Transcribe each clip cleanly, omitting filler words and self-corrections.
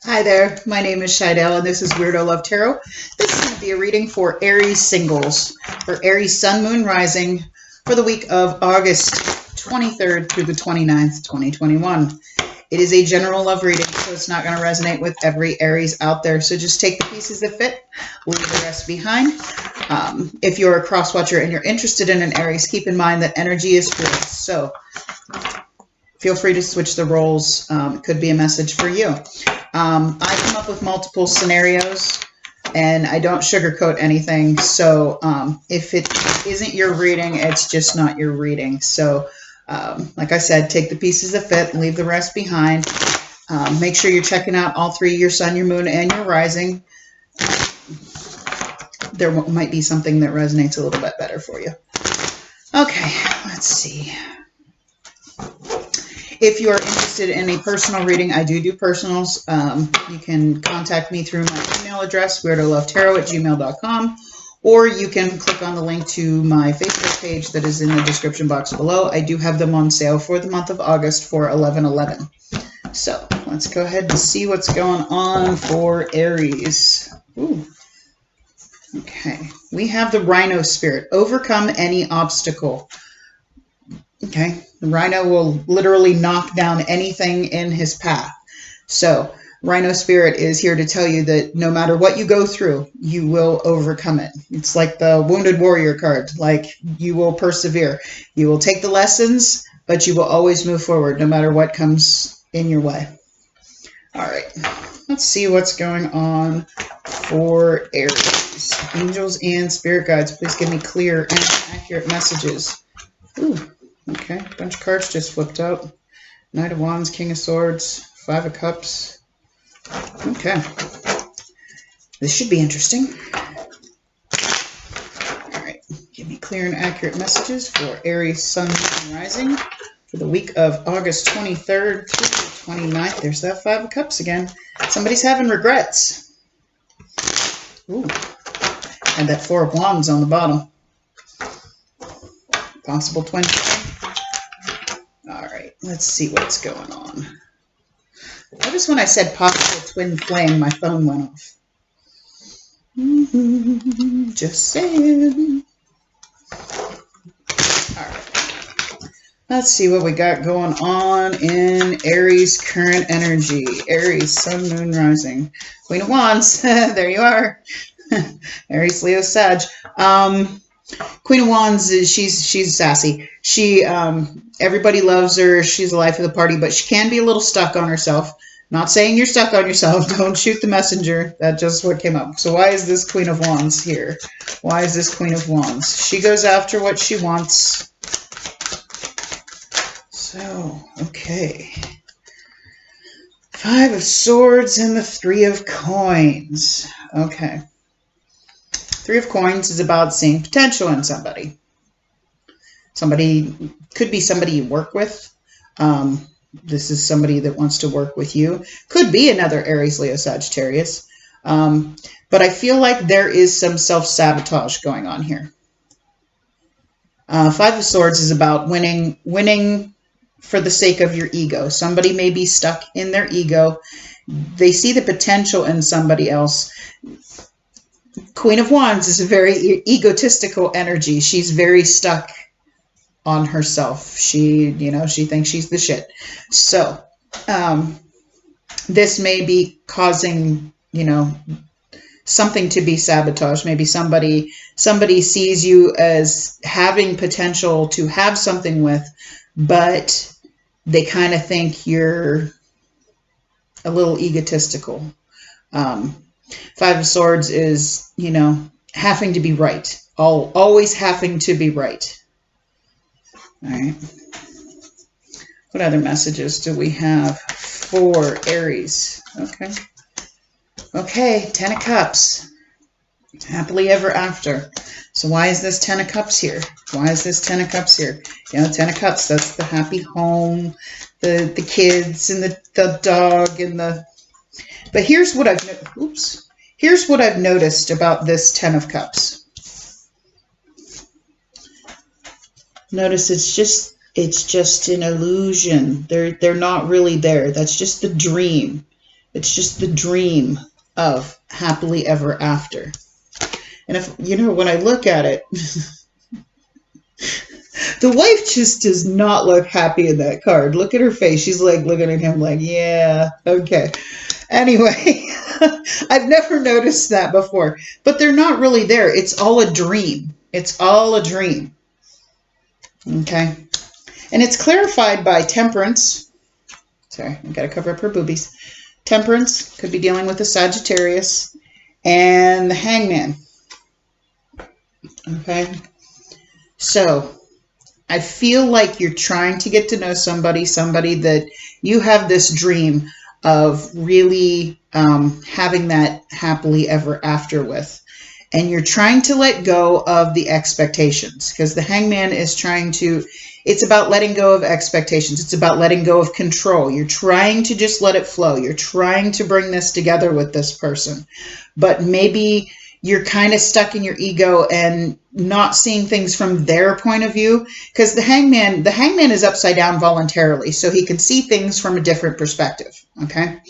Hi there, my name is Shidell and this is Weirdo Love Tarot. This is going to be a reading for Aries singles, for Aries Sun, Moon, Rising for the week of August 23rd through the 29th, 2021. It is a general love reading, so it's not going to resonate with every Aries out there. So just take the pieces that fit, leave the rest behind. If you're a cross watcher and you're interested in an Aries, keep in mind that energy is fluid. So feel free to switch the roles. It could be a message for you. I come up with multiple scenarios and I don't sugarcoat anything. So if it isn't your reading, it's just not your reading. So like I said, take the pieces that fit, leave the rest behind. Make sure you're checking out all three, your sun, your moon, and your rising. There might be something that resonates a little bit better for you. Okay, let's see. If you are interested in a personal reading, I do personals. You can contact me through my email address, weirdolovetarot@gmail.com, or you can click on the link to my Facebook page that is in the description box below. I do have them on sale for the month of August for $11.11. So let's go ahead and see what's going on for Aries. Ooh. Okay, we have the Rhino Spirit. Overcome any obstacle. Okay, the Rhino will literally knock down anything in his path. So Rhino Spirit is here to tell you that no matter what you go through, you will overcome it. It's like the Wounded Warrior card, like you will persevere. You will take the lessons, but you will always move forward no matter what comes in your way. All right, let's see what's going on for Aries. Angels and spirit guides, please give me clear and accurate messages. Ooh. Okay, a bunch of cards just flipped out. Knight of Wands, King of Swords, Five of Cups. Okay. This should be interesting. All right, give me clear and accurate messages for Aries, Sun, and Rising for the week of August 23rd through the 29th. There's that Five of Cups again. Somebody's having regrets. Ooh. And that Four of Wands on the bottom. Possible twin flame. All right, let's see what's going on. Notice when I said possible twin flame, my phone went off. Just saying. All right. Let's see what we got going on in Aries current energy. Aries, Sun, Moon, Rising. Queen of Wands. There you are. Aries, Leo, Sag. Queen of Wands, she's sassy. She everybody loves her. She's the life of the party, but she can be a little stuck on herself. Not saying you're stuck on yourself. Don't shoot the messenger. That's just what came up. So why is this Queen of Wands here? Why is this Queen of Wands? She goes after what she wants. So, okay. Five of Swords and the Three of Coins. Okay. Three of Coins is about seeing potential in somebody. Somebody could be somebody you work with. This is somebody that wants to work with you. Could be another Aries, Leo, Sagittarius. But I feel like there is some self-sabotage going on here. Five of Swords is about winning for the sake of your ego. Somebody may be stuck in their ego. They see the potential in somebody else. Queen of Wands is a very egotistical energy. She's very stuck on herself. She thinks she's the shit. So, this may be causing, something to be sabotaged. Maybe somebody sees you as having potential to have something with, but they kind of think you're a little egotistical. Five of Swords is, having to be right. Always having to be right. All right. What other messages do we have for Aries? Okay, Ten of Cups. Happily ever after. So why is this Ten of Cups here? Why is this Ten of Cups here? Ten of Cups, that's the happy home, the kids and the dog and the... But here's what I've noticed about this Ten of Cups. Notice it's just an illusion. They're not really there. That's just the dream. It's just the dream of happily ever after. And if, you know, when I look at it, the wife just does not look happy in that card. Look at her face. She's like looking at him like, yeah, okay. Anyway, I've never noticed that before, but they're not really there. It's all a dream. It's all a dream. Okay. And it's clarified by Temperance. Sorry, I got to cover up her boobies. Temperance could be dealing with the Sagittarius and the Hangman. Okay. So I feel like you're trying to get to know somebody that you have this dream of really having that happily ever after with. And you're trying to let go of the expectations, because the Hangman is trying to, it's about letting go of expectations. It's about letting go of control. You're trying to just let it flow. You're trying to bring this together with this person. But maybe you're kind of stuck in your ego and not seeing things from their point of view, because the hangman is upside down voluntarily, so he can see things from a different perspective. Okay.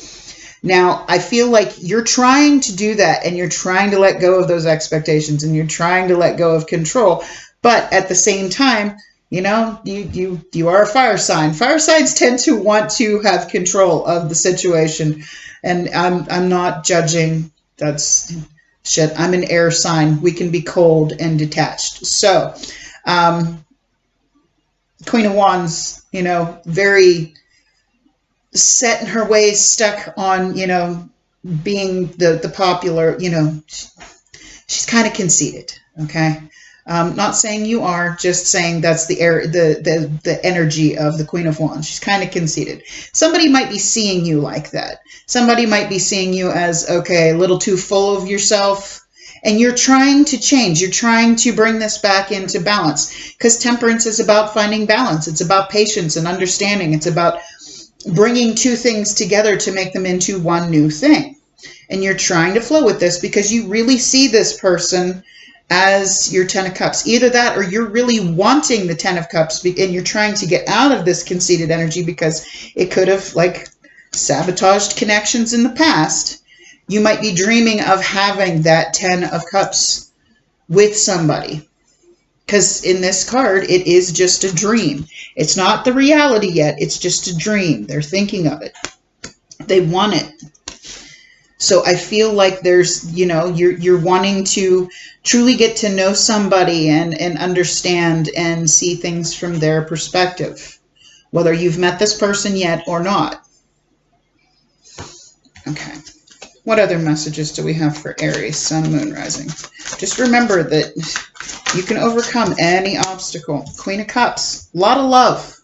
Now, I feel like you're trying to do that, and you're trying to let go of those expectations, and you're trying to let go of control. But at the same time, you know, you are a fire sign. Fire signs tend to want to have control of the situation, and I'm not judging. That's shit. I'm an air sign. We can be cold and detached. So, Queen of Wands, you know, very set in her ways, stuck on, you know, being the popular, you know, she's kind of conceited. Okay. Not saying you are, just saying that's the air, the energy of the Queen of Wands. She's kind of conceited. Somebody might be seeing you like that. Somebody might be seeing you as, okay, a little too full of yourself. And you're trying to change. You're trying to bring this back into balance, because Temperance is about finding balance. It's about patience and understanding. It's about bringing two things together to make them into one new thing. And you're trying to flow with this because you really see this person as your 10 of Cups. Either that, or you're really wanting the 10 of Cups, and you're trying to get out of this conceited energy because it could have, like, sabotaged connections in the past. You might be dreaming of having that 10 of Cups with somebody, because in this card, it is just a dream. It's not the reality yet. It's just a dream. They're thinking of it. They want it. So I feel like there's, you know, you're wanting to truly get to know somebody and understand and see things from their perspective, whether you've met this person yet or not. Okay. What other messages do we have for Aries, Sun, Moon, Rising? Just remember that you can overcome any obstacle. Queen of Cups. A lot of love.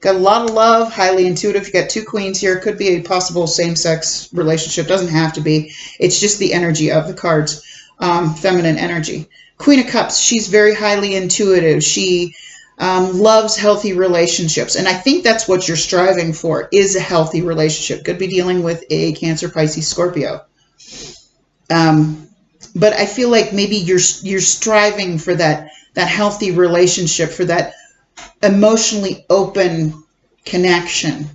Got a lot of love, highly intuitive. You got two queens here. Could be a possible same-sex relationship. Doesn't have to be. It's just the energy of the cards. Feminine energy. Queen of Cups. She's very highly intuitive. She loves healthy relationships. And I think that's what you're striving for, is a healthy relationship. Could be dealing with a Cancer, Pisces, Scorpio. But I feel like maybe you're striving for that healthy relationship, for that emotionally open connection.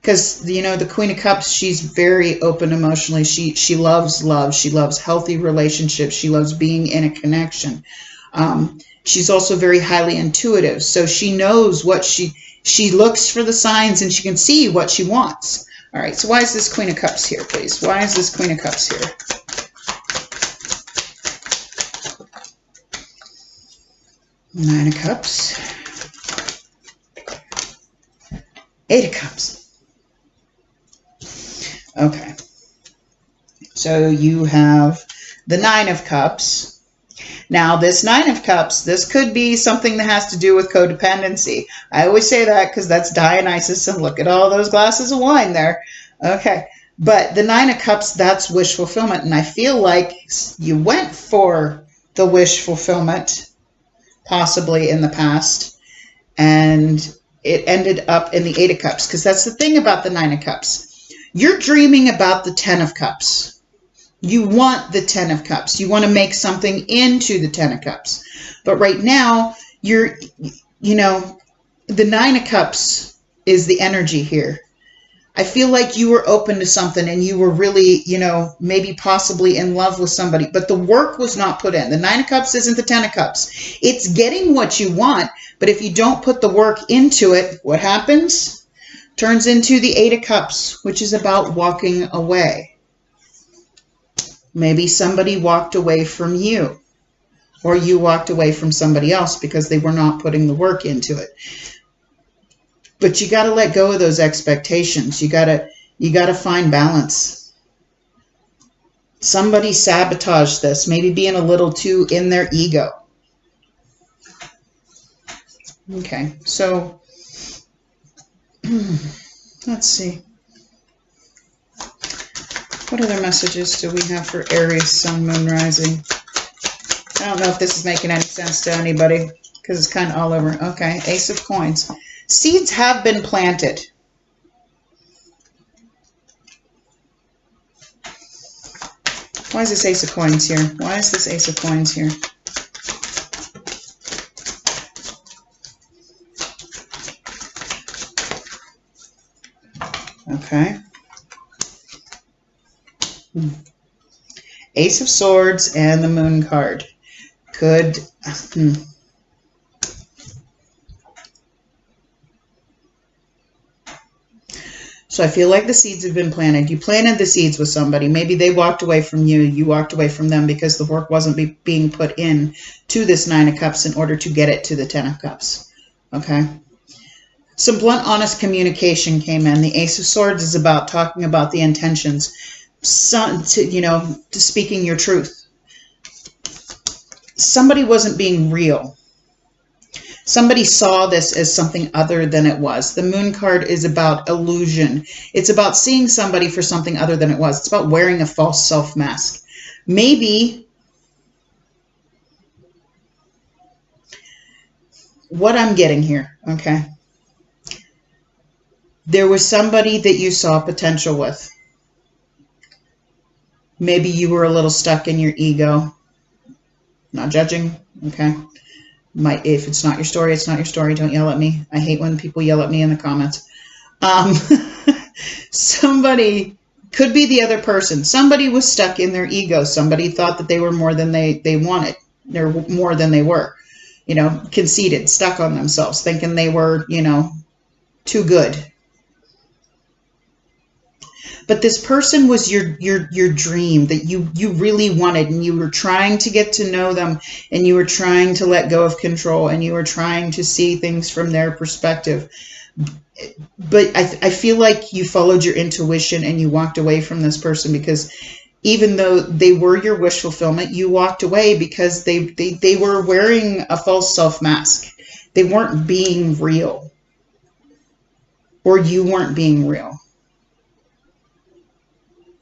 Because, you know, the Queen of Cups, she's very open emotionally. She loves love. She loves healthy relationships. She loves being in a connection. She's also very highly intuitive. So she knows what she looks for the signs, and she can see what she wants. All right, so why is this Queen of Cups here, please? Why is this Queen of Cups here? Nine of Cups. Eight of Cups. Okay. So you have the Nine of Cups. Now, this Nine of Cups, this could be something that has to do with codependency. I always say that because that's Dionysus, and look at all those glasses of wine there. Okay. But the Nine of Cups, that's wish fulfillment. And I feel like you went for the wish fulfillment, possibly in the past, and it ended up in the Eight of Cups, because that's the thing about the Nine of Cups. You're dreaming about the 10 of Cups. You want the 10 of Cups. You want to make something into the 10 of Cups. But right now, you know, the Nine of Cups is the energy here. I feel like you were open to something and you were really, you know, maybe possibly in love with somebody, but the work was not put in. The Nine of Cups isn't the Ten of Cups. It's getting what you want, but if you don't put the work into it, what happens? Turns into the Eight of Cups, which is about walking away. Maybe somebody walked away from you, or you walked away from somebody else because they were not putting the work into it. But you got to let go of those expectations. You got to find balance. Somebody sabotaged this, maybe being a little too in their ego. Okay, so let's see. What other messages do we have for Aries, Sun, Moon, Rising? I don't know if this is making any sense to anybody because it's kind of all over. Okay, Ace of Coins. Seeds have been planted. Why is this Ace of Coins here? Why is this Ace of Coins here? Okay. Ace of Swords and the Moon card. Could... So I feel like the seeds have been planted. You planted the seeds with somebody. Maybe they walked away from you. You walked away from them because the work wasn't being put in to this Nine of Cups in order to get it to the Ten of Cups. Okay. Some blunt, honest communication came in. The Ace of Swords is about talking about the intentions. To speaking your truth. Somebody wasn't being real. Somebody saw this as something other than it was. The Moon card is about illusion. It's about seeing somebody for something other than it was. It's about wearing a false self mask. Maybe what I'm getting here, okay? There was somebody that you saw potential with. Maybe you were a little stuck in your ego. Not judging, okay? If it's not your story, it's not your story. Don't yell at me. I hate when people yell at me in the comments. Somebody could be the other person. Somebody was stuck in their ego. Somebody thought that they were more than they wanted. They're more than they were. You know, conceited, stuck on themselves, thinking they were, you know, too good. But this person was your dream that you really wanted, and you were trying to get to know them, and you were trying to let go of control, and you were trying to see things from their perspective. But I feel like you followed your intuition and you walked away from this person because even though they were your wish fulfillment, you walked away because they were wearing a false self mask. They weren't being real, or you weren't being real.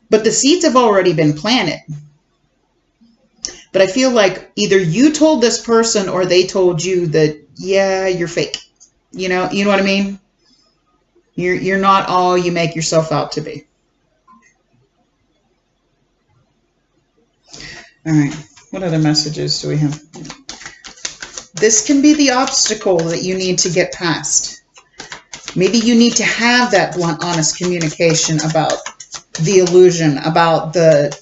But the seeds have already been planted. But I feel like either you told this person or they told you that, yeah, you're fake. You know what I mean? You're not all you make yourself out to be. All right. What other messages do we have? This can be the obstacle that you need to get past. Maybe you need to have that blunt, honest communication about the illusion, about the,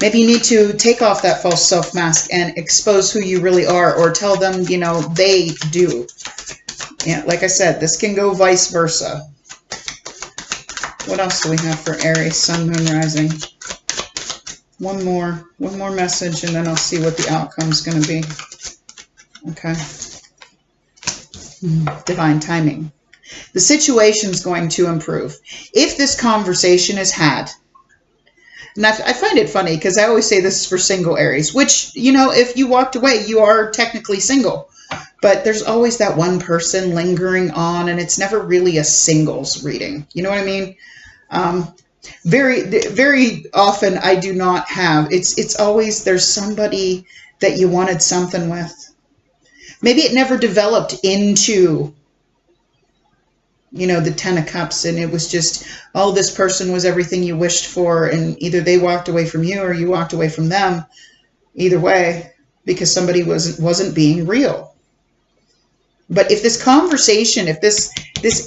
maybe you need to take off that false self mask and expose who you really are, or tell them, they do. Yeah, like I said, this can go vice versa. What else do we have for Aries, Sun, Moon, Rising? One more message, and then I'll see what the outcome's going to be. Okay. Divine timing. The situation's going to improve. If this conversation is had, and I find it funny because I always say this is for single Aries, which, if you walked away, you are technically single. But there's always that one person lingering on, and it's never really a singles reading. You know what I mean? Very, very often I do not have. It's always there's somebody that you wanted something with. Maybe it never developed into, the Ten of Cups, and it was just, oh, this person was everything you wished for, and either they walked away from you or you walked away from them. Either way, because somebody wasn't being real. But if this conversation, if this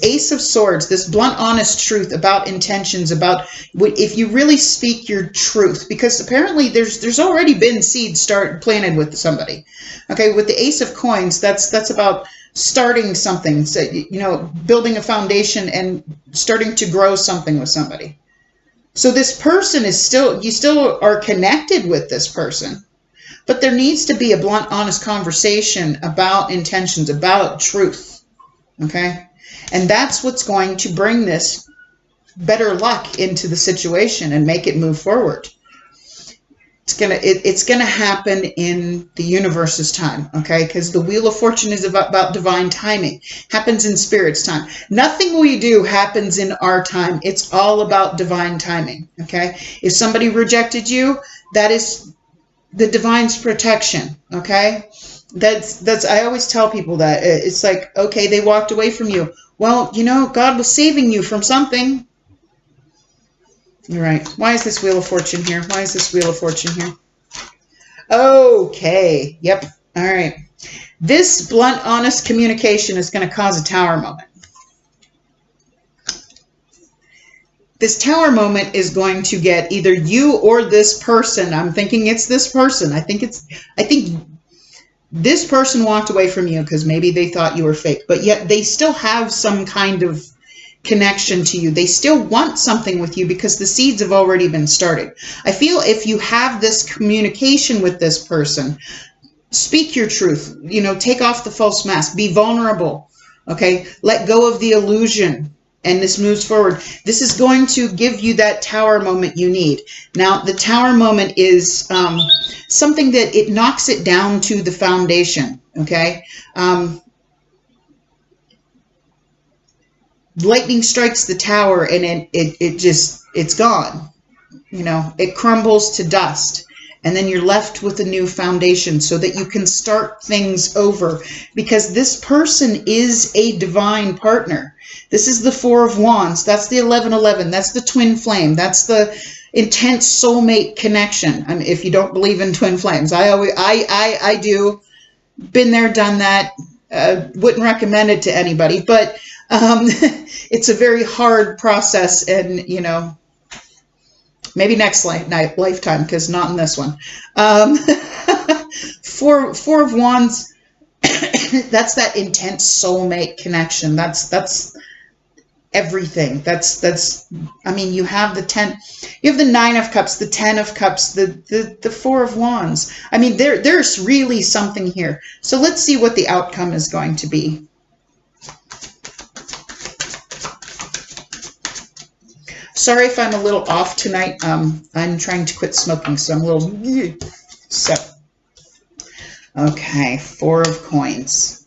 Ace of Swords, this blunt, honest truth about intentions, about if you really speak your truth, because apparently there's already been seeds planted with somebody. Okay, with the Ace of Coins, that's about starting something, so, you know, building a foundation and starting to grow something with somebody. So this person is still, you still are connected with this person. But there needs to be a blunt, honest conversation about intentions, about truth, okay? And that's what's going to bring this better luck into the situation and make it move forward. It's gonna happen in the universe's time, okay? Because the Wheel of Fortune is about divine timing. Happens in Spirit's time. Nothing we do happens in our time. It's all about divine timing, okay? If somebody rejected you, that is the divine's protection, okay? That's I always tell people that. It's like, okay, they walked away from you. Well, you know, God was saving you from something. You're right. Why is this Wheel of Fortune here? Why is this Wheel of Fortune here? Okay. Yep. All right. This blunt, honest communication is going to cause a tower moment. This tower moment is going to get either you or this person. I'm thinking it's this person. I think this person walked away from you because maybe they thought you were fake, but yet they still have some kind of connection to you. They still want something with you because the seeds have already been started. I feel if you have this communication with this person, speak your truth, you know, take off the false mask, be vulnerable, okay? Let go of the illusion. And this moves forward. This is going to give you that tower moment you need. Now, the tower moment is something that it knocks it down to the foundation, okay? Lightning strikes the tower and it's gone. You know, it crumbles to dust. And then you're left with a new foundation so that you can start things over. Because this person is a divine partner. This is the Four of Wands. That's the 1111. That's the twin flame. That's the intense soulmate connection. I mean, if you don't believe in twin flames, I do. Been there, done that. Wouldn't recommend it to anybody. But it's a very hard process, and you know, maybe next lifetime, because not in this one. Four of Wands. That's that intense soulmate connection. That's everything. That's. I mean, you have the 10. You have the 9 of Cups, the 10 of Cups, the 4 of Wands. I mean, there's really something here. So let's see what the outcome is going to be. Sorry if I'm a little off tonight. I'm trying to quit smoking, so I'm a little... So, okay, 4 of Coins.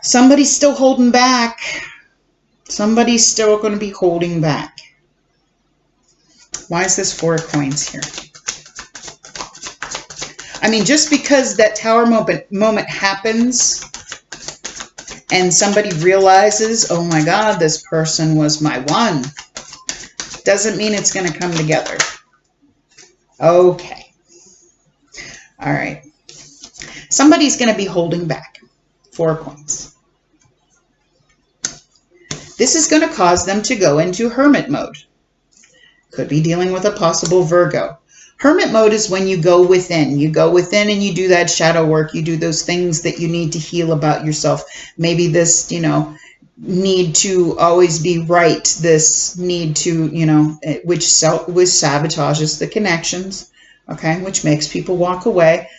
Somebody's still holding back. Somebody's still going to be holding back. Why is this 4 of Coins here? I mean, just because that tower moment happens... and somebody realizes, oh my God, this person was my one, doesn't mean it's going to come together. Okay. All right. Somebody's going to be holding back. 4 of Coins. This is going to cause them to go into hermit mode. Could be dealing with a possible Virgo. Hermit mode is when you go within. You go within and you do that shadow work. You do those things that you need to heal about yourself. Maybe this, you know, need to always be right. This need to, you know, which sabotages the connections, okay, which makes people walk away.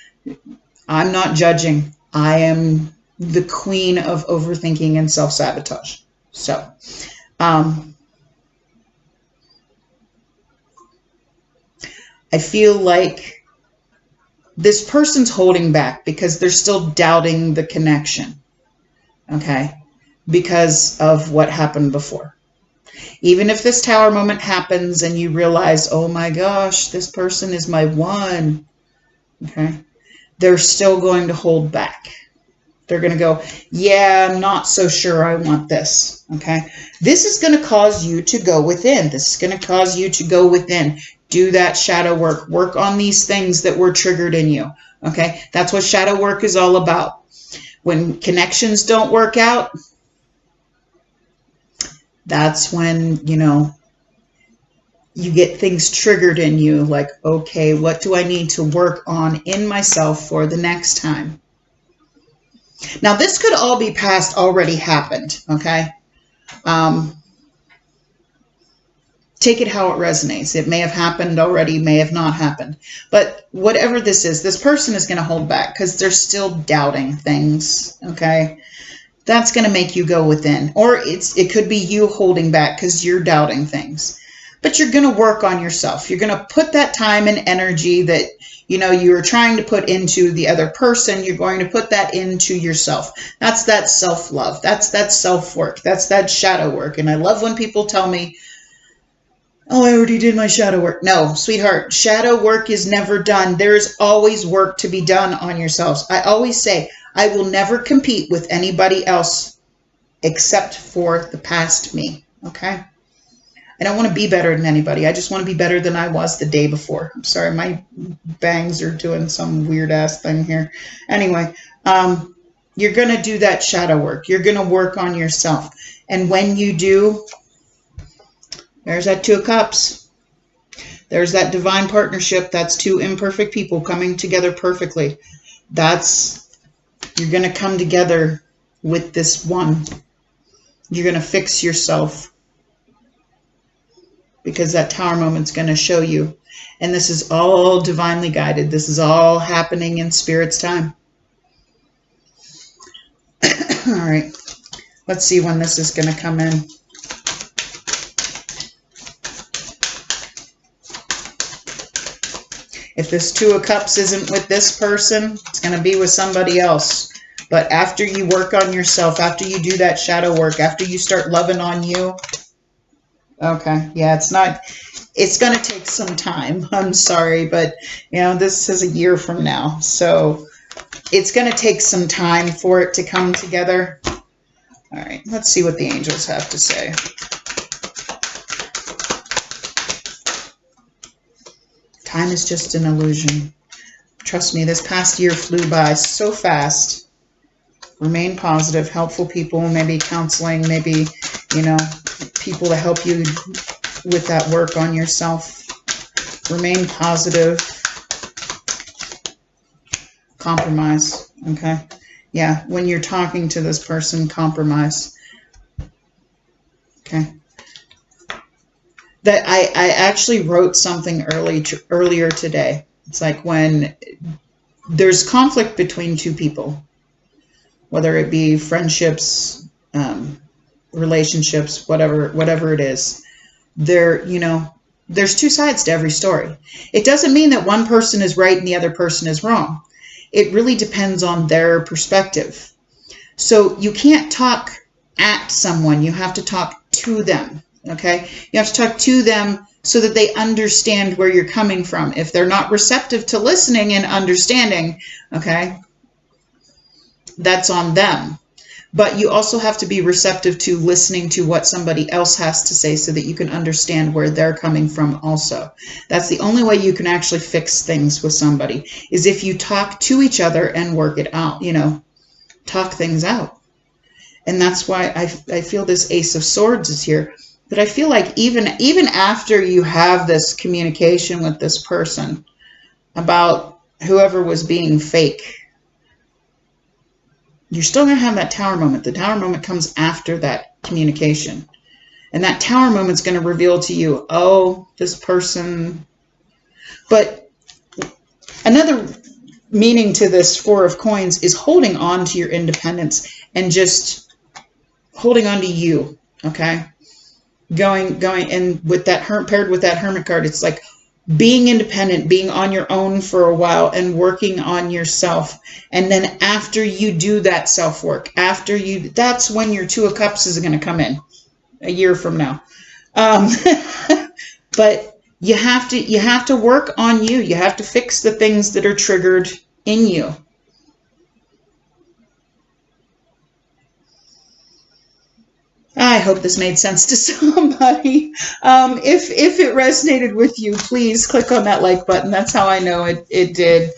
I'm not judging. I am the queen of overthinking and self-sabotage. So, I feel like this person's holding back because they're still doubting the connection, okay, because of what happened before. Even if this tower moment happens and you realize, oh my gosh, this person is my one, okay, they're still going to hold back. They're going to go, yeah, I'm not so sure I want this, okay? This is going to cause you to go within. This is going to cause you to go within. Do that shadow work. Work on these things that were triggered in you, okay? That's what shadow work is all about. When connections don't work out, that's when, you know, you get things triggered in you like, okay, what do I need to work on in myself for the next time? Now, this could all be past, already happened, okay? Take it how it resonates. It may have happened already, may have not happened. But whatever this is, this person is going to hold back because they're still doubting things, okay? That's going to make you go within. Or it could be you holding back because you're doubting things. But you're going to work on yourself. You're going to put that time and energy that, you know, you were trying to put into the other person. You're going to put that into yourself. That's that self-love. That's that self-work. That's that shadow work. And I love when people tell me, oh, I already did my shadow work. No, sweetheart, shadow work is never done. There's always work to be done on yourselves. I always say, I will never compete with anybody else except for the past me, okay? I don't want to be better than anybody. I just want to be better than I was the day before. I'm sorry, my bangs are doing some weird-ass thing here. Anyway, you're going to do that shadow work. You're going to work on yourself. And when you do, there's that Two of Cups. There's that divine partnership. That's two imperfect people coming together perfectly. You're going to come together with this one. You're going to fix yourself. Because that Tower moment's going to show you. And this is all divinely guided. This is all happening in Spirit's time. All right. Let's see when this is going to come in. If this Two of Cups isn't with this person, it's going to be with somebody else. But after you work on yourself, after you do that shadow work, after you start loving on you, okay, yeah, it's going to take some time. I'm sorry, but, you know, this is a year from now. So it's going to take some time for it to come together. All right, let's see what the angels have to say. Time is just an illusion. Trust me, this past year flew by so fast. Remain positive, helpful people, maybe counseling, maybe, you know, people to help you with that work on yourself. Remain positive. Compromise, okay? Yeah, when you're talking to this person, compromise. Okay. That I actually wrote something earlier today. It's like when there's conflict between two people, whether it be friendships, relationships, whatever it is, there's two sides to every story. It doesn't mean that one person is right and the other person is wrong. It really depends on their perspective. So you can't talk at someone. You have to talk to them. Okay, you have to talk to them so that they understand where you're coming from. If they're not receptive to listening and understanding, okay, that's on them. But you also have to be receptive to listening to what somebody else has to say so that you can understand where they're coming from also. That's the only way you can actually fix things with somebody, is if you talk to each other and work it out, you know, talk things out. And that's why I feel this Ace of Swords is here. But I feel like even after you have this communication with this person about whoever was being fake, you're still going to have that Tower moment. The Tower moment comes after that communication. And that Tower moment's going to reveal to you, oh, this person. But another meaning to this Four of Coins is holding on to your independence and just holding on to you, okay? Going, and with that paired with that Hermit card, it's like being independent, being on your own for a while and working on yourself. And then after you do that self-work, that's when your Two of Cups is going to come in a year from now. But you have to work on you. You have to fix the things that are triggered in you. I hope this made sense to somebody. If it resonated with you, please click on that like button. That's how I know it did.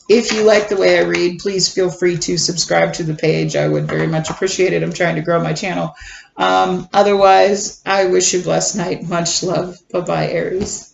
If you like the way I read, please feel free to subscribe to the page. I would very much appreciate it. I'm trying to grow my channel. Otherwise, I wish you a blessed night. Much love. Bye-bye, Aries.